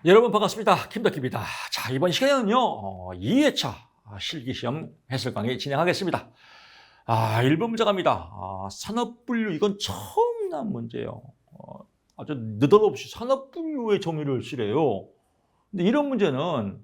여러분 반갑습니다. 김덕기입니다. 자, 이번 시간에는요, 2회차 실기시험 해설 강의 진행하겠습니다. 1번 문제 갑니다. 산업분류, 이건 처음 나온 문제예요. 아주 느닷없이 산업분류의 정의를 쓰래요. 근데 이런 문제는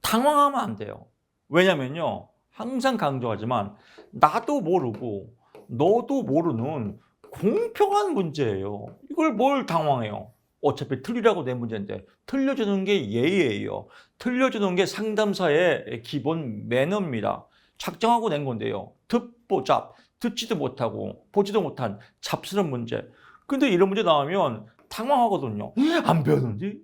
당황하면 안 돼요. 왜냐면요, 항상 강조하지만 나도 모르고 너도 모르는 공평한 문제예요. 이걸 뭘 당황해요? 어차피 틀리라고 낸 문제인데 틀려주는 게 예의예요. 틀려주는 게 상담사의 기본 매너입니다. 작정하고 낸 건데요. 듣보잡, 듣지도 못하고 보지도 못한 잡스러운 문제. 근데 이런 문제 나오면 당황하거든요. 안 배웠는데?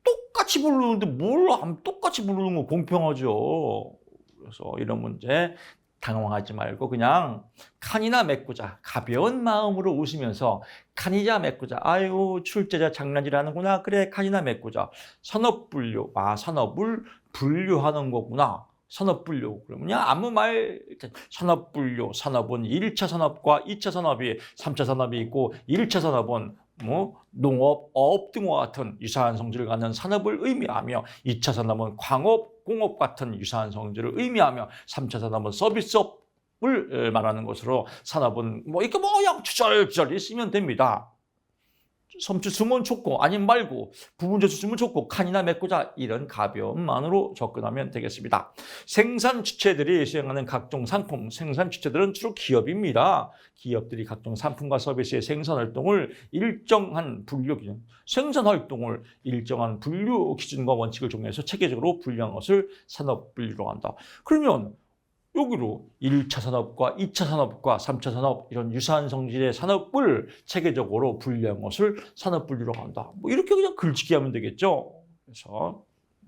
똑같이 부르는데 뭘 안 똑같이 부르는 거 공평하죠. 그래서 이런 문제 당황하지 말고 그냥 칸이나 메꾸자. 가벼운 마음으로 웃으면서 칸이자 메꾸자. 아유, 출제자 장난질하는구나. 그래, 칸이나 메꾸자. 산업분류. 산업을 분류하는 거구나. 산업분류. 그러면 아무 말, 산업분류. 산업은 1차 산업과 2차 산업이, 3차 산업이 있고 1차 산업은 농업, 어업 등과 같은 유사한 성질을 갖는 산업을 의미하며 2차 산업은 광업, 공업 같은 유사한 성질을 의미하며 3차 산업은 서비스업을 말하는 것으로 산업은 이렇게 양추절절히 쓰면 됩니다. 섬추 쓰면 좋고 아니면 말고 부분조수 쓰면 좋고 칸이나 메꾸자 이런 가벼운 만으로 접근하면 되겠습니다. 생산 주체들이 수행하는 각종 상품, 생산 주체들은 주로 기업입니다. 기업들이 각종 상품과 서비스의 생산 활동을 일정한 분류 기준, 생산 활동을 일정한 분류 기준과 원칙을 정해서 체계적으로 분류한 것을 산업 분류로 한다. 그러면 여기로 1차 산업과 2차 산업과 3차 산업 이런 유사한 성질의 산업을 체계적으로 분류한 것을 산업분류로 한다. 이렇게 그냥 글짓기 하면 되겠죠. 그래서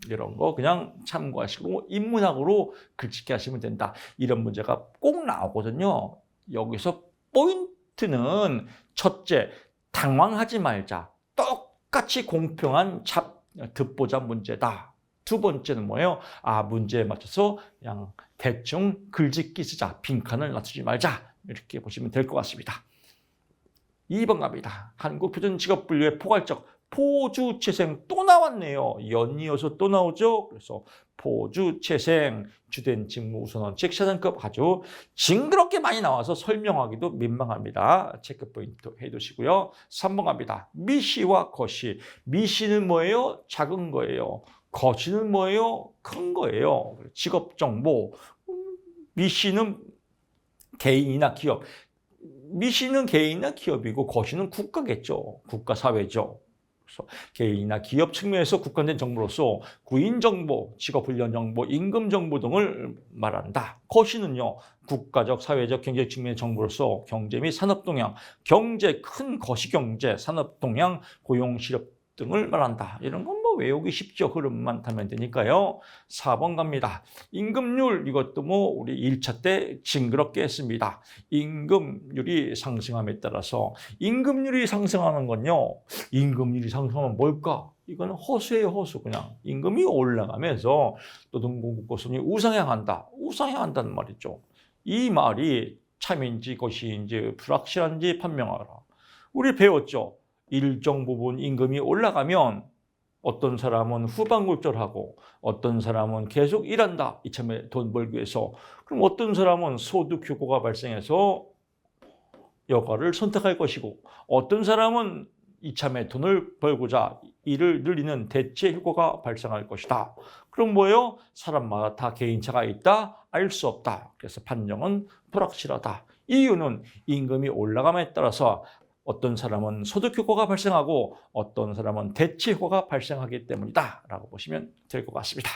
이런 거 그냥 참고하시고 인문학으로 글짓기 하시면 된다. 이런 문제가 꼭 나오거든요. 여기서 포인트는 첫째, 당황하지 말자. 똑같이 공평한 듣보잡 문제다. 두 번째는 뭐예요? 문제에 맞춰서 그냥 대충 글짓기 쓰자. 빈칸을 놔두지 말자. 이렇게 보시면 될 것 같습니다. 2번 갑니다. 한국표준직업분류의 포괄적 포주채생 또 나왔네요. 연이어서 또 나오죠. 그래서 포주채생, 주된 직무 우선원칙, 사단급 아주 징그럽게 많이 나와서 설명하기도 민망합니다. 체크 포인트 해두시고요. 3번 갑니다. 미시와 거시. 미시는 뭐예요? 작은 거예요. 거시는 뭐예요? 큰 거예요. 직업정보. 미시는 개인이나 기업. 미시는 개인이나 기업이고 거시는 국가겠죠. 국가사회죠. 그래서 개인이나 기업 측면에서 국한된 정보로서 구인정보, 직업훈련정보, 임금정보 등을 말한다. 거시는요. 국가적, 사회적, 경제적 측면의 정보로서 경제 및 산업동향, 경제, 큰 거시경제, 산업동향, 고용실업 등을 말한다. 이런 건 외우기 쉽죠. 흐름만 타면 되니까요. 4번 갑니다. 임금률, 이것도 우리 1차 때 징그럽게 했습니다. 임금률이 상승함에 따라서 임금률이 상승하는 건요. 임금률이 상승하면 뭘까? 이거는 허수예요, 허수. 그냥 임금이 올라가면서 노동공급고선이 우상향한다. 우상향한다는 말이죠. 이 말이 참인지 거시인지 불확실한지 판명하라. 우리 배웠죠. 일정 부분 임금이 올라가면 어떤 사람은 후반골절하고 어떤 사람은 계속 일한다. 이참에 돈 벌기 위해서. 그럼 어떤 사람은 소득 효과가 발생해서 여가를 선택할 것이고 어떤 사람은 이참에 돈을 벌고자 일을 늘리는 대체 효과가 발생할 것이다. 그럼 뭐예요? 사람마다 다 개인차가 있다? 알 수 없다. 그래서 판정은 불확실하다. 이유는 임금이 올라감에 따라서 어떤 사람은 소득 효과가 발생하고 어떤 사람은 대체 효과가 발생하기 때문이다 라고 보시면 될 것 같습니다.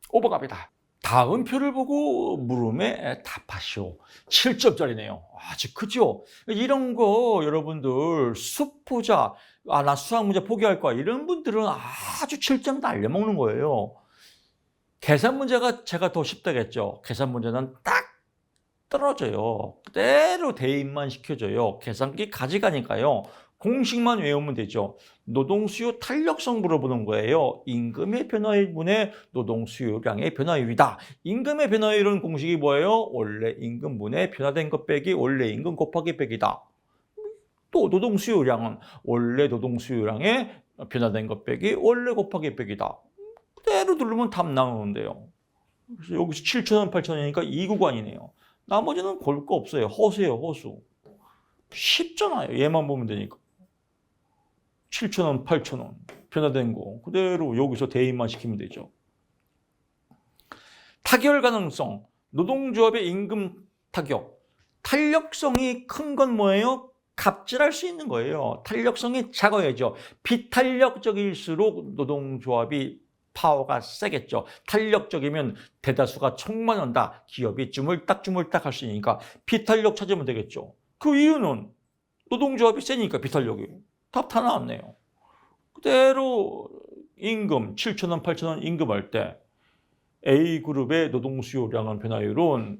5번 갑니다. 다음 표를 보고 물음에 답하시오. 7점짜리네요. 아주 크죠? 이런 거 여러분들 수포자, 나 수학 문제 포기할 거야. 이런 분들은 아주 7점 날려먹는 거예요. 계산 문제가 제가 더 쉽다겠죠. 계산 문제는 딱 떨어져요. 그대로 대입만 시켜줘요. 계산기 가져가니까요. 공식만 외우면 되죠. 노동수요 탄력성 물어보는 거예요. 임금의 변화율분의 노동수요량의 변화율이다. 임금의 변화율은 공식이 뭐예요? 원래 임금분의 변화된 것 빼기 원래 임금 곱하기 빼기다. 또 노동수요량은 원래 노동수요량의 변화된 것 빼기 원래 곱하기 빼기다. 그대로 누르면 답 나오는데요. 그래서 여기서 7,000원, 8,000원이니까 이 구간이네요. 나머지는 걸 거 없어요. 허수예요, 허수. 쉽잖아요. 얘만 보면 되니까. 7,000원, 8,000원 변화된 거 그대로 여기서 대입만 시키면 되죠. 타결 가능성, 노동조합의 임금 타격. 탄력성이 큰 건 뭐예요? 갑질할 수 있는 거예요. 탄력성이 작아야죠. 비탄력적일수록 노동조합이 파워가 세겠죠. 탄력적이면 대다수가 총망한다. 기업이 주물딱주물딱 할 수 있으니까 비탄력 찾으면 되겠죠. 그 이유는 노동조합이 세니까 비탄력이. 답 다 나왔네요. 그대로 임금 7,000원, 8,000원 임금할 때 A그룹의 노동수요량은 변화율은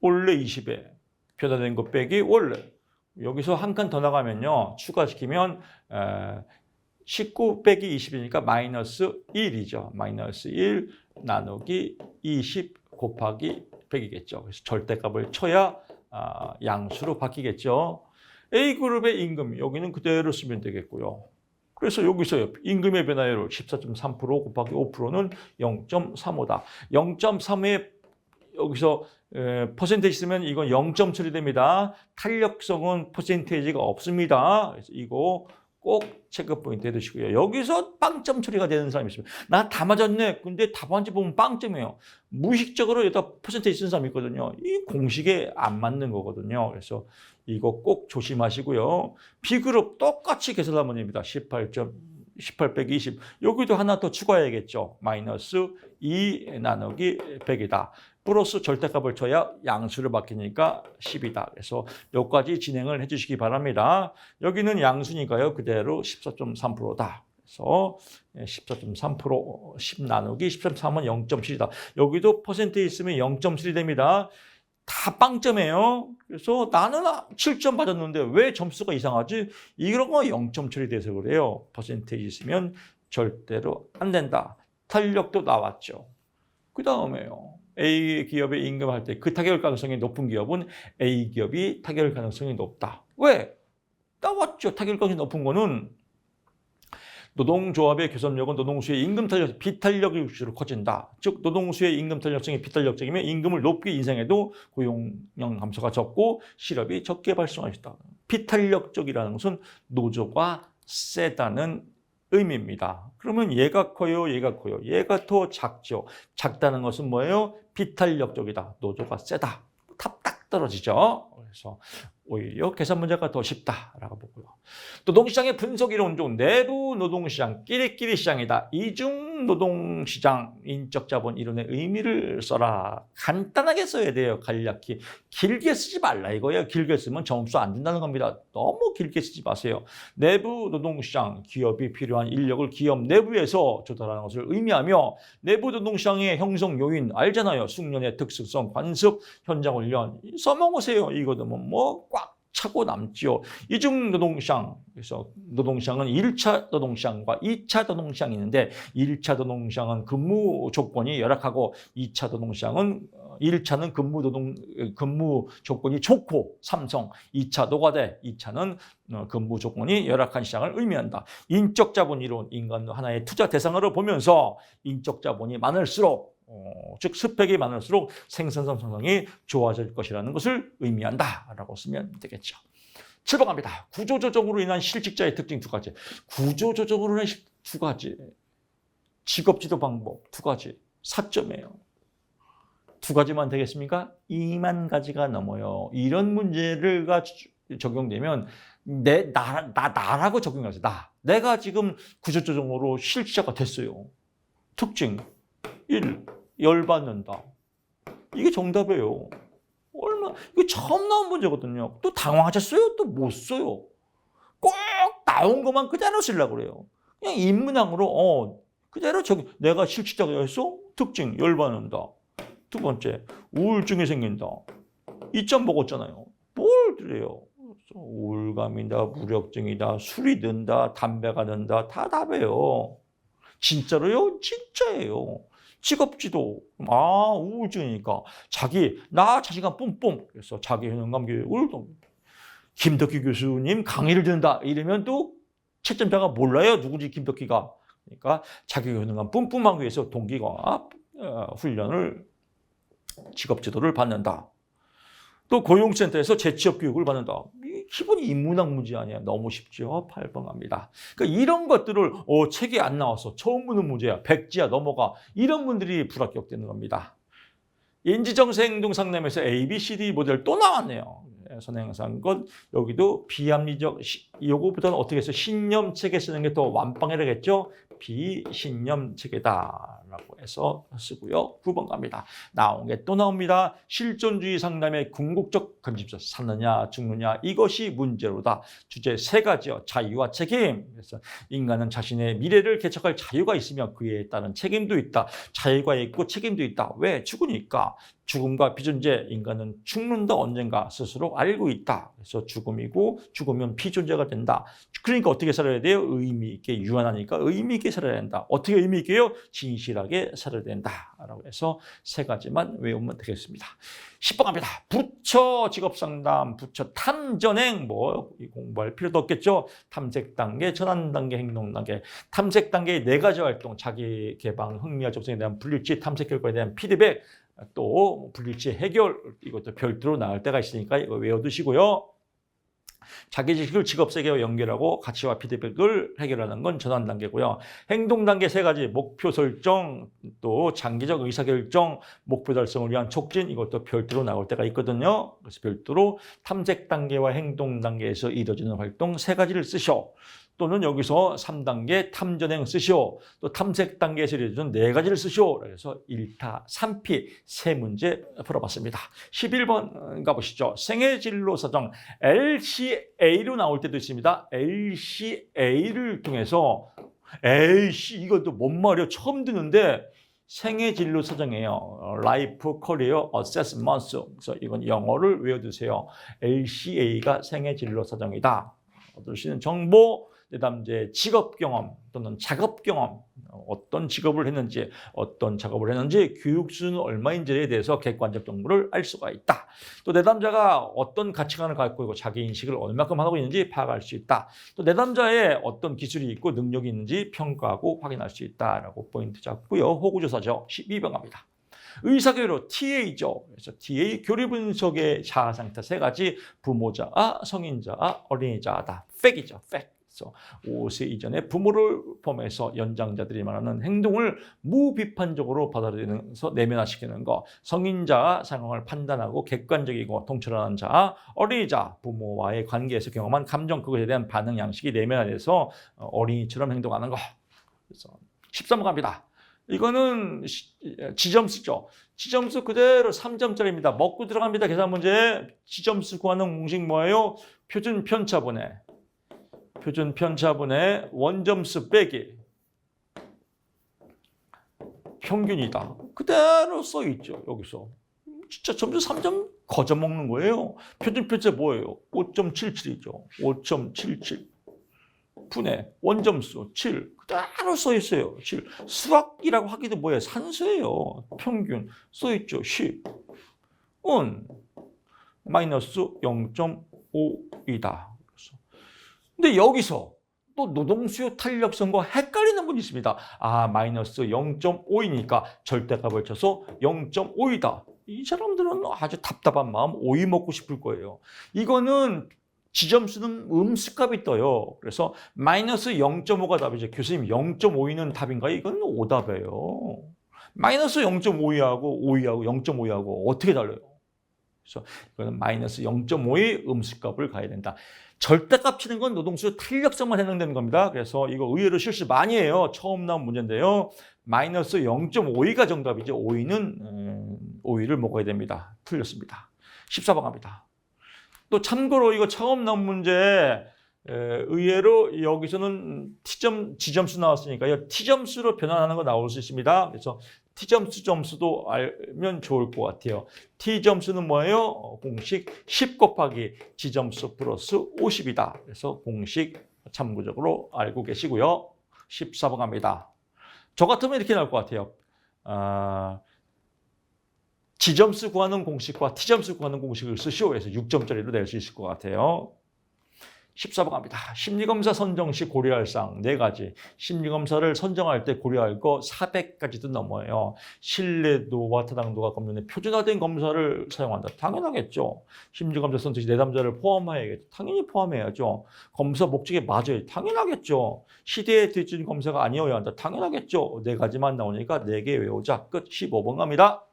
원래 20에 변화된 것 빼기 원래. 여기서 한 칸 더 나가면요. 추가시키면 19 빼기 20이니까 마이너스 1이죠. 마이너스 1 나누기 20 곱하기 100이겠죠. 그래서 절대값을 쳐야 양수로 바뀌겠죠. A그룹의 임금 여기는 그대로 쓰면 되겠고요. 그래서 여기서 임금의 변화율 14.3% 곱하기 5%는 0.35다. 0.35에 여기서 퍼센테이지 쓰면 이건 0.7이 됩니다. 탄력성은 퍼센테이지가 없습니다. 그래서 이거 꼭 체크 포인트 해두시고요. 여기서 빵점 처리가 되는 사람이 있습니다. 나 다 맞았네. 근데 답안지 보면 빵점이에요. 무의식적으로 여기다 퍼센테이지 쓴 사람이 있거든요. 이 공식에 안 맞는 거거든요. 그래서 이거 꼭 조심하시고요. B그룹 똑같이 계산하면 됩니다. 18 빼기 20. 여기도 하나 더 추가해야겠죠. 마이너스 2 나누기 100이다. 플러스 절대값을 쳐야 양수를 바뀌니까 10이다. 그래서 여기까지 진행을 해주시기 바랍니다. 여기는 양수니까요. 그대로 14.3%다. 그래서 14.3% 10 나누기 13.3은 0.7이다. 여기도 퍼센테이지 있으면 0.7이 됩니다. 다 빵점이에요. 그래서 나는 7점 받았는데 왜 점수가 이상하지? 이런 거 0.7이 돼서 그래요. 퍼센테이지 있으면 절대로 안 된다. 탄력도 나왔죠. 그 다음에요. A 기업의 임금할 때 그 타결 가능성이 높은 기업은 A 기업이 타결 가능성이 높다. 왜? 나왔죠. 타결 가능성이 높은 거는 노동조합의 교섭력은 노동수의 임금 탄력, 비탄력일수록 커진다. 즉 노동수의 임금 탄력성이 비탄력적이면 임금을 높게 인상해도 고용량 감소가 적고 실업이 적게 발생할 수 있다. 비탄력적이라는 것은 노조가 세다는 의미입니다. 그러면 얘가 커요, 얘가 커요. 얘가 더 작죠. 작다는 것은 뭐예요? 비탄력적이다. 노조가 세다. 탑 딱 떨어지죠. 그래서 오히려 계산 문제가 더 쉽다라고 보고요. 노동시장의 분석 이론중 내부 노동시장, 끼리끼리 시장이다. 이중 노동시장 인적 자본 이론의 의미를 써라. 간단하게 써야 돼요. 간략히. 길게 쓰지 말라 이거예요. 길게 쓰면 점수 안 준다는 겁니다. 너무 길게 쓰지 마세요. 내부 노동시장, 기업이 필요한 인력을 기업 내부에서 조달하는 것을 의미하며 내부 노동시장의 형성 요인 알잖아요. 숙련의 특수성, 관습, 현장 훈련 써먹으세요. 이거도 뭐 꽉 차고 남지요. 이중 노동시장, 그래서 노동시장은 1차 노동시장과 2차 노동시장이 있는데 1차 노동시장은 근무 조건이 열악하고 2차 노동시장은 1차는 근무 조건이 좋고 삼성, 2차 노가대, 2차는 근무 조건이 열악한 시장을 의미한다. 인적 자본 이론, 인간도 하나의 투자 대상으로 보면서 인적 자본이 많을수록 즉 스펙이 많을수록 생산성 성장이 좋아질 것이라는 것을 의미한다라고 쓰면 되겠죠. 7번 갑니다. 구조조정으로 인한 실직자의 특징 2가지. 구조조정으로 인한 2가지. 직업지도 방법 2가지. 4점이에요. 2가지만 되겠습니까? 2만 가지가 넘어요. 이런 문제가 적용되면 나라고 적용하세요. 내가 지금 구조조정으로 실직자가 됐어요. 특징 1. 열받는다. 이게 정답이에요. 이게 처음 나온 문제거든요. 또 당황하셨어요? 또 못 써요. 꼭 나온 것만 그대로 쓰려고 그래요. 그냥 인문항으로 그대로 내가 실직자가 됐어? 특징 열받는다. 2번째 우울증이 생긴다. 2점 먹었잖아요. 뭘 그래요? 우울감이다, 무력증이다, 술이 든다, 담배가 든다. 다 답이에요. 진짜로요? 진짜예요. 직업지도, 우울증이니까 나 자신감 뿜뿜. 그래서 자기 효능감 교육을 김덕기 교수님 강의를 듣는다. 이러면 또 채점자가 몰라요. 누구지 김덕희가. 그러니까 자기 효능감 뿜뿜하기 위해서 동기화 훈련을 직업 지도를 받는다. 또 고용센터에서 재취업 교육을 받는다. 기본 인문학 문제 아니야. 너무 쉽죠. 8번 갑니다. 그러니까 이런 것들을 책에 안 나와서 처음 보는 문제야. 백지야 넘어가. 이런 분들이 불합격되는 겁니다. 인지정세 행동 상담에서 ABCD 모델 또 나왔네요. 선행상권 여기도 비합리적 요거보다는 어떻게 해서 신념체계 쓰는 게 더 완방이라겠죠. 비신념체계다라고 해서 쓰고요. 9번 갑니다. 나온 게 또 나옵니다. 실존주의 상담의 궁극적 관심사 사느냐 죽느냐 이것이 문제로다. 주제 3가지요. 자유와 책임. 그래서 인간은 자신의 미래를 개척할 자유가 있으며 그에 따른 책임도 있다. 자유가 있고 책임도 있다. 왜? 죽으니까. 죽음과 비존재, 인간은 죽는다 언젠가 스스로 알고 있다. 그래서 죽음이고 죽으면 비존재가 된다. 그러니까 어떻게 살아야 돼요? 의미 있게 유한하니까 의미 있게 살아야 된다. 어떻게 의미 있게요? 진실하게 살아야 된다라고 해서 3가지만 외우면 되겠습니다. 10번 갑니다. 부처 직업상담, 부처 탐전행 뭐 공부할 필요도 없겠죠. 탐색 단계, 전환 단계, 행동 단계. 탐색 단계의 4가지 활동, 자기 개방, 흥미와 접속에 대한 불일치, 탐색 결과에 대한 피드백, 또 불일치 해결 이것도 별도로 나올 때가 있으니까 이거 외워두시고요. 자기 지식을 직업 세계와 연결하고 가치와 피드백을 해결하는 건 전환 단계고요. 행동 단계 3가지 목표 설정, 또 장기적 의사결정, 목표 달성을 위한 촉진 이것도 별도로 나올 때가 있거든요. 그래서 별도로 탐색 단계와 행동 단계에서 이루어지는 활동 3가지를 쓰셔. 또는 여기서 3단계 탐전행 쓰시오. 또 탐색 단계에서 이루어지는 4가지를 쓰시오. 그래서 1타 3피 3문제 풀어봤습니다. 11번 가보시죠. 생애진로 사정 LCA로 나올 때도 있습니다. LCA를 통해서 에이씨 이것도 뭔 말이야 처음 듣는데 생애진로 사정이에요. 라이프 커리어 어세스먼트. 그래서 이건 영어를 외워두세요. LCA가 생애진로 사정이다. 얻을 수 있는 정보 내담자의 직업 경험 또는 작업 경험, 어떤 직업을 했는지, 어떤 작업을 했는지, 교육 수준은 얼마인지에 대해서 객관적 정보를 알 수가 있다. 또 내담자가 어떤 가치관을 갖고 있고 자기 인식을 얼마큼 하고 있는지 파악할 수 있다. 또 내담자의 어떤 기술이 있고 능력이 있는지 평가하고 확인할 수 있다라고 포인트 잡고요. 호구조사죠. 12번 갑니다. 의사교류 TA죠. 그래서 TA 교류 분석의 자아 상태 3가지 부모자아, 성인자아, 어린이자아다. 팩이죠. 팩. 그래서 5세 이전에 부모를 포함해서 연장자들이 말하는 행동을 무비판적으로 받아들이면서 내면화시키는 것. 성인자아 상황을 판단하고 객관적이고 통찰하는 자아, 어린이자 부모와의 관계에서 경험한 감정 그것에 대한 반응 양식이 내면화돼서 어린이처럼 행동하는 것. 그래서 13번 갑니다. 이거는 지점수죠. 지점수 그대로 3점짜리입니다. 먹고 들어갑니다. 계산 문제. 지점수 구하는 공식 뭐예요? 표준 편차분해. 표준 편차분해 원점수 빼기. 평균이다. 그대로 써 있죠. 여기서. 진짜 점수 3점 거저 먹는 거예요. 표준 편차 뭐예요? 5.77이죠. 5.77. 분해, 원점수 7 그대로 써 있어요. 7. 수학이라고 하기도 뭐예요? 산수예요. 평균 써 있죠. 10. 은 마이너스 0.5이다. 근데 여기서 또 노동수요 탄력성과 헷갈리는 분이 있습니다. 아, 마이너스 0.5이니까 절대값을 쳐서 0.5이다. 이 사람들은 아주 답답한 마음 오이 먹고 싶을 거예요. 이거는 지점수는 음수값이 떠요. 그래서 마이너스 0.5가 답이죠. 교수님 0.5는 답인가요? 이건 오답이에요. 마이너스 0.5하고 5하고 0.5하고 어떻게 달라요? 그래서 이거는 마이너스 0.5의 음수값을 가야 된다. 절대값 치는 건 노동수 탄력성만 해당되는 겁니다. 그래서 이거 의외로 실수 많이 해요. 처음 나온 문제인데요. 마이너스 0.5가 정답이죠. 5를 먹어야 됩니다. 틀렸습니다. 14번 갑니다. 또 참고로 이거 처음 나온 문제 의외로 여기서는 지점수 나왔으니까요. T점수로 변환하는 거 나올 수 있습니다. 그래서 T점수 점수도 알면 좋을 것 같아요. T점수는 뭐예요? 공식 10 곱하기 지점수 플러스 50이다. 그래서 공식 참고적으로 알고 계시고요. 14번 갑니다. 저 같으면 이렇게 나올 것 같아요. 지점수 구하는 공식과 T점수 구하는 공식을 쓰시오 해서 6점짜리로 낼 수 있을 것 같아요. 14번 갑니다. 심리검사 선정 시 고려할 사항 4가지. 심리검사를 선정할 때 고려할 거 400가지도 넘어요. 신뢰도와 타당도가 검증된 표준화된 검사를 사용한다. 당연하겠죠. 심리검사 선정 시 내담자를 포함해야겠죠. 당연히 포함해야죠. 검사 목적에 맞아요. 당연하겠죠. 시대에 뒤처진 검사가 아니어야 한다. 당연하겠죠. 4가지만 나오니까 4개 외우자. 끝. 15번 갑니다.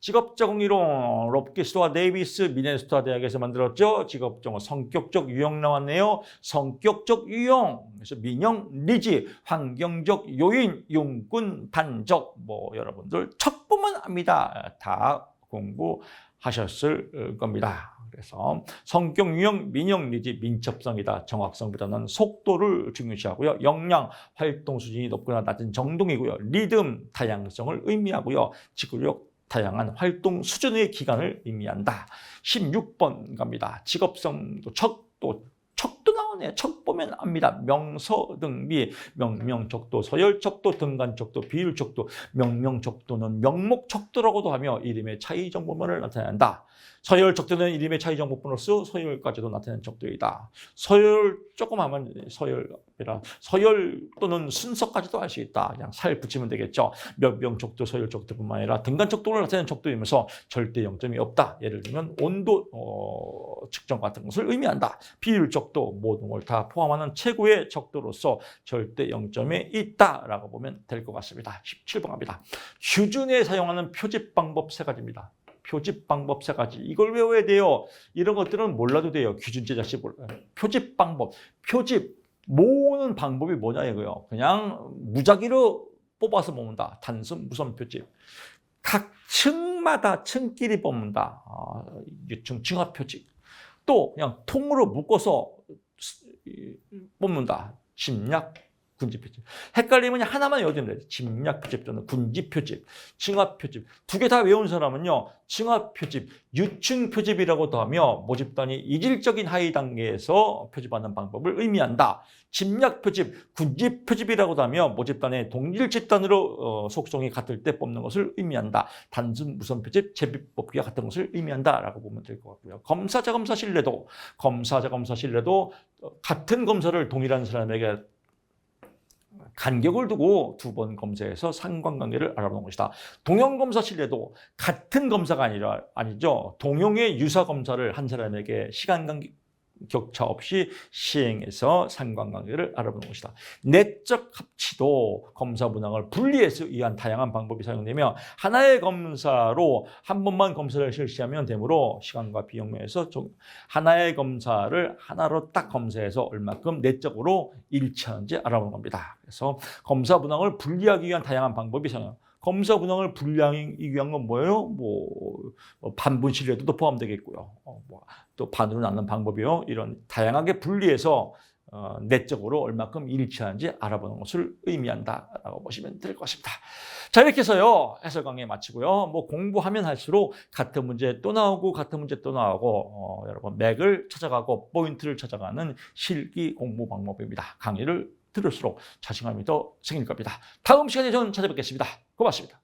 직업적응이론 롭키스와 데이비스 미네소타 대학에서 만들었죠. 직업적응 성격적 유형 나왔네요. 성격적 유형 그래서 민영, 리지, 환경적 요인, 용군, 반적 뭐 여러분들 첫 보면 압니다. 다 공부하셨을 겁니다. 그래서 성격 유형, 민영, 리지, 민첩성이다. 정확성보다는 속도를 중요시하고요. 역량, 활동 수준이 높거나 낮은 정동이고요. 리듬, 다양성을 의미하고요. 지구력, 다양한 활동 수준의 기간을 의미한다. 16번 갑니다. 직업성도 척도 나오네. 척 보면 압니다. 명서 등비, 명명척도, 서열척도, 등간척도, 비율척도, 명명척도는 명목척도라고도 하며 이름의 차이 정보만을 나타낸다. 서열척도는 이름의 차이 정보 플러스 서열까지도 나타내는 척도이다. 서열 조금 하면 서열 또는 순서까지도 알 수 있다. 그냥 살 붙이면 되겠죠. 몇 명척도, 서열척도뿐만 아니라 등간척도를 나타내는 척도이면서 절대 0점이 없다. 예를 들면 온도 측정 같은 것을 의미한다. 비율척도 모든 걸 다 포함하는 최고의 척도로서 절대 0점이 있다라고 보면 될 것 같습니다. 17번 갑니다. 휴준에 사용하는 표집 방법 3가지입니다. 표집 방법 3가지. 이걸 외워야 돼요. 이런 것들은 몰라도 돼요. 기준 제작시 몰라요. 표집 방법. 표집. 모으는 방법이 뭐냐 이거요. 그냥 무작위로 뽑아서 모은다. 단순 무선 표집. 각 층마다 층끼리 뽑는다. 유층 층합 표집. 또 그냥 통으로 묶어서 뽑는다. 심약, 군지 표집. 헷갈리면 하나만 외워주면 돼요. 심약 표집 또는 군지 표집, 층합 표집. 2개 다 외운 사람은요. 층합 표집, 유층 표집이라고도 하며 모집단이 이질적인 하위 단계에서 표집하는 방법을 의미한다. 심약 표집, 군지 표집이라고도 하며 모집단의 동질 집단으로 속성이 같을 때 뽑는 것을 의미한다. 단순 무선 표집, 제비 뽑기와 같은 것을 의미한다라고 보면 될 것 같고요. 검사자 검사 신뢰도, 검사자 검사 신뢰도 같은 검사를 동일한 사람에게 간격을 두고 2번 검사에서 상관관계를 알아보는 것이다. 동형검사 신뢰도 같은 검사가 아니죠. 동형의 유사 검사를 한 사람에게 시간간격 격차 없이 시행해서 상관관계를 알아보는 것이다. 내적 합치도 검사 문항을 분리해서 위한 다양한 방법이 사용되며 하나의 검사로 한 번만 검사를 실시하면 되므로 시간과 비용 면에서 하나의 검사를 하나로 딱 검사해서 얼마큼 내적으로 일치하는지 알아보는 겁니다. 그래서 검사 문항을 분리하기 위한 다양한 방법이 사용. 검사 문항을 분리하기 위한 건 뭐예요? 반분 신뢰도도 포함되겠고요. 또 반으로 나누는 방법이요. 이런 다양하게 분리해서 내적으로 얼마큼 일치하는지 알아보는 것을 의미한다라고 보시면 될 것 같습니다. 자, 이렇게 해서요. 해설 강의 마치고요. 공부하면 할수록 같은 문제 또 나오고 같은 문제 또 나오고 여러분 맥을 찾아가고 포인트를 찾아가는 실기 공부 방법입니다. 강의를 들을수록 자신감이 더 생길 겁니다. 다음 시간에 저는 찾아뵙겠습니다. 고맙습니다.